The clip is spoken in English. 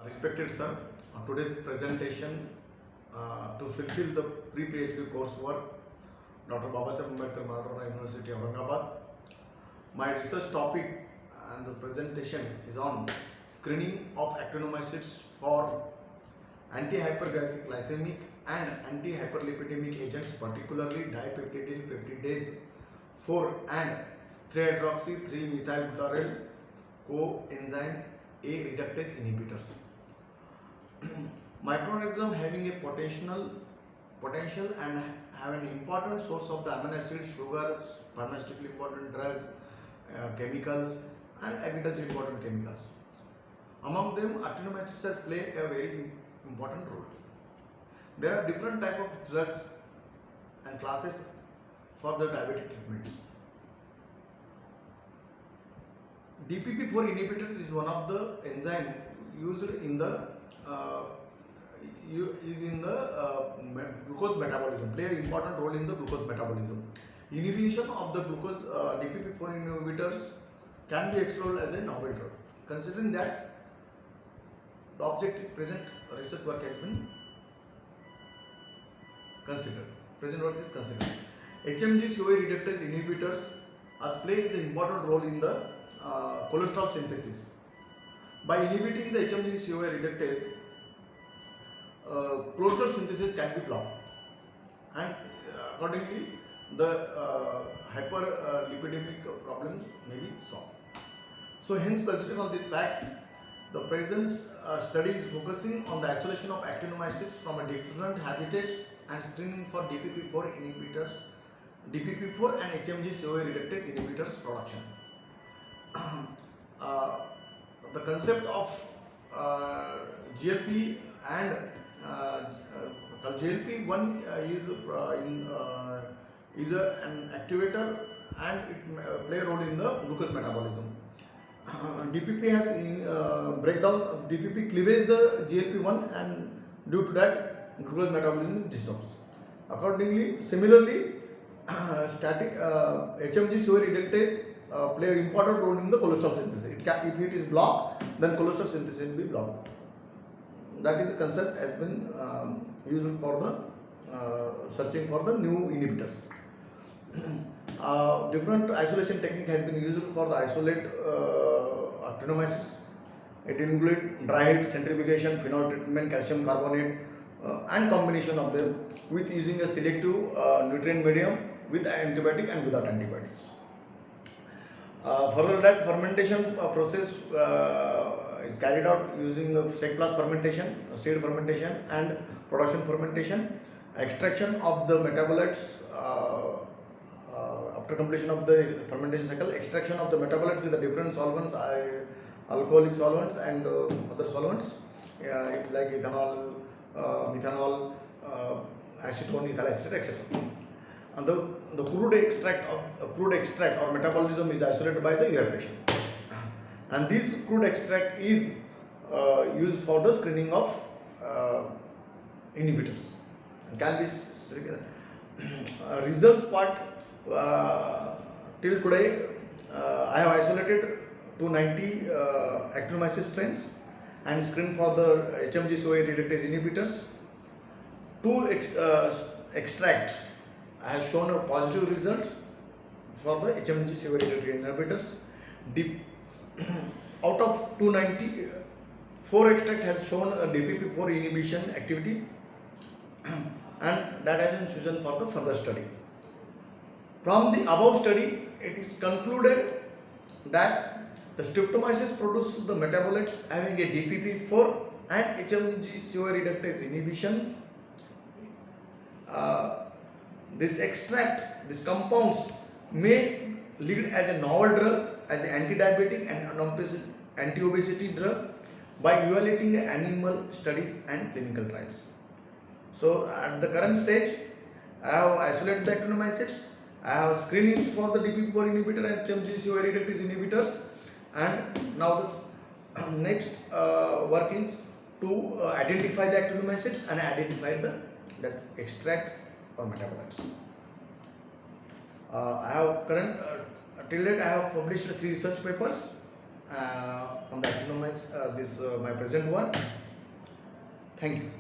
Respected sir, today's presentation to fulfill the pre-PhD coursework, Dr. Babasaheb Ambedkar Maratona University, Aurangabad. My research topic and the presentation is on screening of actinomycetes for anti-hyperglycemic and anti-hyperlipidemic agents, particularly dipeptidyl peptidase 4 and 3-hydroxy-3-methylbutyryl coenzyme A reductase inhibitors. Microorganism having a potential and have an important source of the amino acids, sugars, pharmaceutically important drugs, chemicals, and agriculturally important chemicals. Among them, actinomycetes play a very important role. There are different type of drugs and classes for the diabetic treatments. DPP-4 inhibitors is one of the enzyme used in the glucose metabolism, play an important role in the glucose metabolism. Inhibition of the glucose DPP-4 inhibitors can be explored as a novel drug. Considering that the objective present research work has been considered. Present work is considered. HMG-CoA reductase inhibitors plays an important role in the cholesterol synthesis. By inhibiting the HMG-CoA reductase, cholesterol synthesis can be blocked, and accordingly, the hyperlipidemic problems may be solved. So, hence, considering on this fact, the present study is focusing on the isolation of actinomycetes from a different habitat and screening for DPP-4 inhibitors, DPP-4 and HMG-CoA reductase inhibitors production. The concept of GLP and GLP-1 is an activator and it play a role in the glucose metabolism. DPP has breakdown of DPP cleavage the GLP-1 and due to that glucose metabolism is disturbed. Accordingly, similarly, static HMG-CoA reductase play an important role in the cholesterol synthesis. If it is blocked, then cholesterol synthesis will be blocked. That is a concept has been used for the searching for the new inhibitors. Different isolation technique has been used for the isolate actinomycetes. It includes dry heat, centrifugation, phenol treatment, calcium carbonate, and combination of them with using a selective nutrient medium with antibiotic and without antibiotics. Further that fermentation process is carried out using the sec plus fermentation, seed fermentation and production fermentation, extraction of the metabolites after completion of the fermentation cycle, extraction of the metabolites with the different solvents, alcoholic solvents and other solvents like ethanol, methanol, acetone, ethyl acetate, etc. And the crude extract or metabolism is isolated by the evaporation, and this crude extract is used for the screening of inhibitors. Can be result part till today. I have isolated 290 actinomyces strains and screened for the HMG-CoA reductase inhibitors. Two extract has shown a positive result for the HMG-CoA reductase inhibitors. Out of 290, 4 extract has shown a DPP-4 inhibition activity, and that has been chosen for the further study. From the above study, it is concluded that the streptomyces produce the metabolites having a DPP-4 and HMG-CoA reductase inhibition. This extract, these compounds may lead as a novel drug, as an anti-diabetic and anti-obesity drug by evaluating the animal studies and clinical trials. So at the current stage, I have isolated the actinomycetes, I have screenings for the DPP-4 inhibitor and HMG-CoA reductase inhibitors, and now this next work is to identify the actinomycetes and identify that extract or metabolites. I have till date I have published 3 research papers on the actinomyces, this my present one. Thank you.